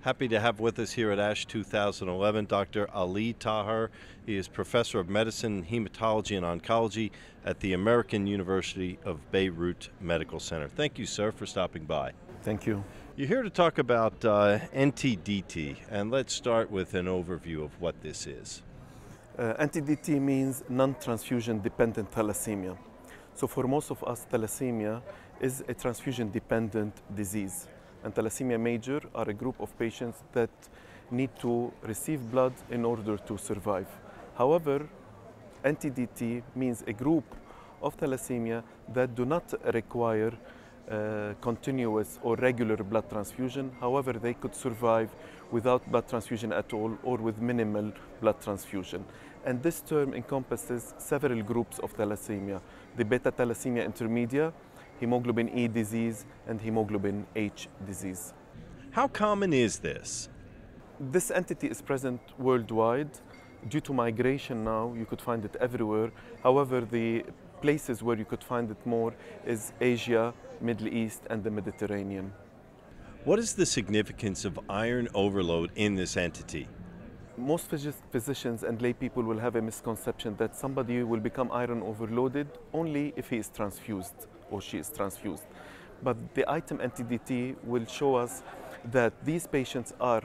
Happy to have with us here at ASH 2011 Dr. Ali Taher. He is Professor of Medicine, Hematology, and Oncology at the American University of Beirut Medical Center. Thank you, sir, for stopping by. Thank you. You're here to talk about NTDT, and let's start with an overview of what this is. NTDT means non-transfusion-dependent thalassemia. So for most of us, thalassemia is a transfusion-dependent disease. And thalassemia major are a group of patients that need to receive blood in order to survive. However, NTDT means a group of thalassemia that do not require continuous or regular blood transfusion. However, they could survive without blood transfusion at all or with minimal blood transfusion. And this term encompasses several groups of thalassemia: the beta thalassemia intermedia, hemoglobin E disease, and hemoglobin H disease. How common is this? This entity is present worldwide. Due to migration now, you could find it everywhere. However, the places where you could find it more is Asia, Middle East, and the Mediterranean. What is the significance of iron overload in this entity? Most physicians and lay people will have a misconception that somebody will become iron overloaded only if he is transfused or she is transfused. But the item NTDT will show us that these patients are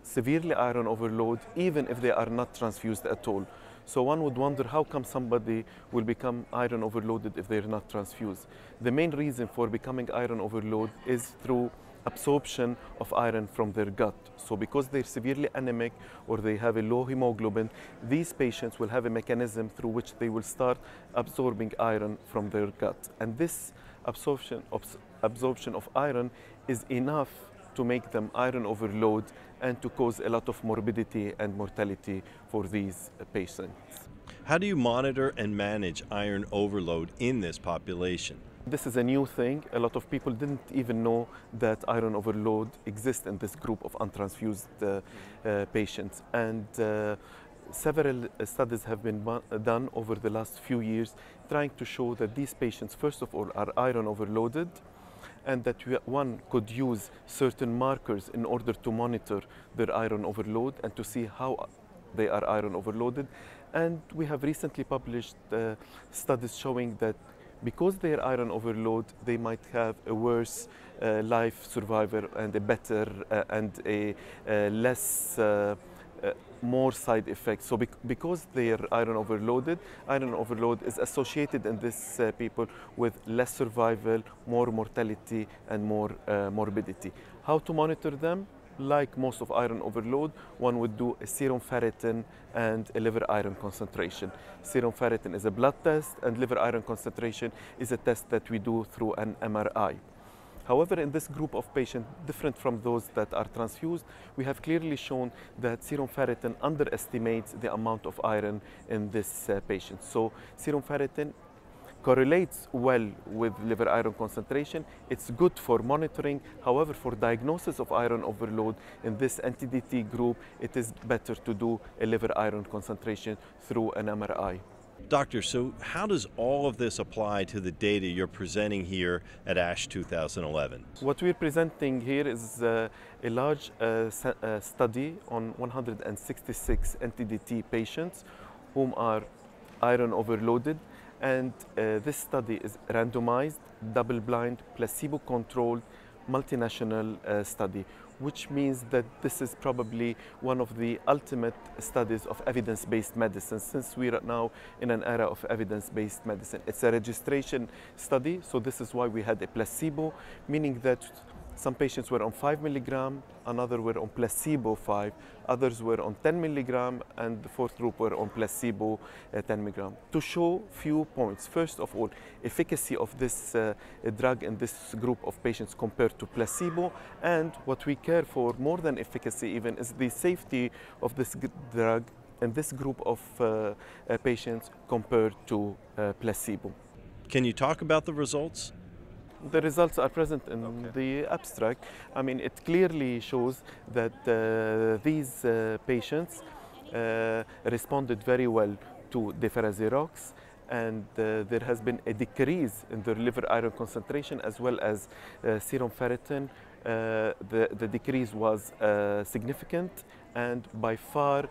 severely iron overload even if they are not transfused at all. So one would wonder, how come somebody will become iron overloaded if they're not transfused? The main reason for becoming iron overload is through absorption of iron from their gut. So because they're severely anemic or they have a low hemoglobin, these patients will have a mechanism through which they will start absorbing iron from their gut. And this absorption of iron is enough to make them iron overload and to cause a lot of morbidity and mortality for these patients. How do you monitor and manage iron overload in this population? This is a new thing. A lot of people didn't even know that iron overload exists in this group of untransfused patients. And several studies have been done over the last few years trying to show that these patients, first of all, are iron overloaded, and that one could use certain markers in order to monitor their iron overload and to see how they are iron overloaded. And we have recently published studies showing that because they are iron overload, they might have a worse life survivor and a better and a less more side effects. So because they are iron overload is associated in these people with less survival, more mortality, and more morbidity. How to monitor them? Like most of iron overload, one would do a serum ferritin and a liver iron concentration. Serum ferritin is a blood test, and liver iron concentration is a test that we do through an MRI. However, in this group of patients, different from those that are transfused, we have clearly shown that serum ferritin underestimates the amount of iron in this patient. So serum ferritin correlates well with liver iron concentration. It's good for monitoring. However, for diagnosis of iron overload in this NTDT group, it is better to do a liver iron concentration through an MRI. Doctor, so how does all of this apply to the data you're presenting here at ASH 2011? What we're presenting here is a large study on 166 NTDT patients whom are iron overloaded. And this study is randomized, double-blind, placebo-controlled, multinational study, which means that this is probably one of the ultimate studies of evidence-based medicine, since we are now in an era of evidence-based medicine. It's a registration study, so this is why we had a placebo, meaning that some patients were on 5 milligram, another were on placebo 5, others were on 10 milligram, and the fourth group were on placebo 10 milligram. To show few points. First of all, efficacy of this drug in this group of patients compared to placebo, and what we care for more than efficacy even is the safety of this drug in this group of patients compared to placebo. Can you talk about the results? The results are present in the abstract. I mean, it clearly shows that these patients responded very well to Defarazirox, and there has been a decrease in their liver iron concentration as well as serum ferritin the decrease was significant and by far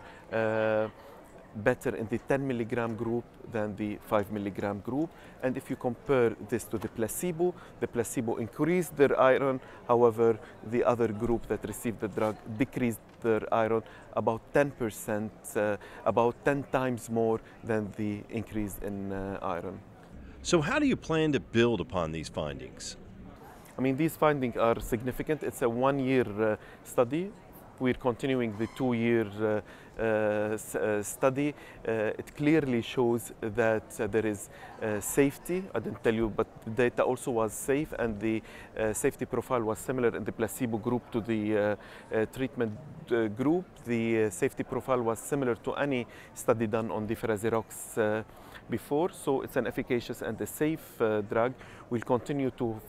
better in the 10 milligram group than the 5 milligram group. And if you compare this to the placebo increased their iron. However, the other group that received the drug decreased their iron about 10%, about 10 times more than the increase in iron. So how do you plan to build upon these findings? I mean, these findings are significant. It's a one-year study. We're continuing the two-year study. It clearly shows that there is safety. I didn't tell you, but the data also was safe, and the safety profile was similar in the placebo group to the treatment group. The safety profile was similar to any study done on the Firazerox before, so it's an efficacious and a safe drug. We'll continue to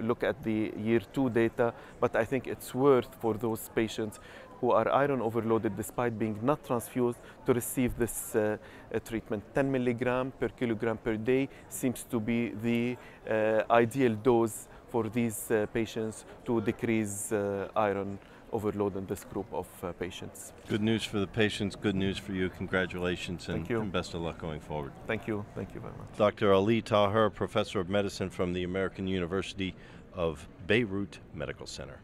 look at the year 2 data, but I think it's worth for those patients who are iron overloaded despite being not transfused to receive this treatment. 10 milligram per kilogram per day seems to be the ideal dose for these patients to decrease iron overload in this group of patients. Good news for the patients, good news for you. Congratulations and best of luck going forward. Thank you very much. Dr. Ali Taher, Professor of Medicine from the American University of Beirut Medical Center.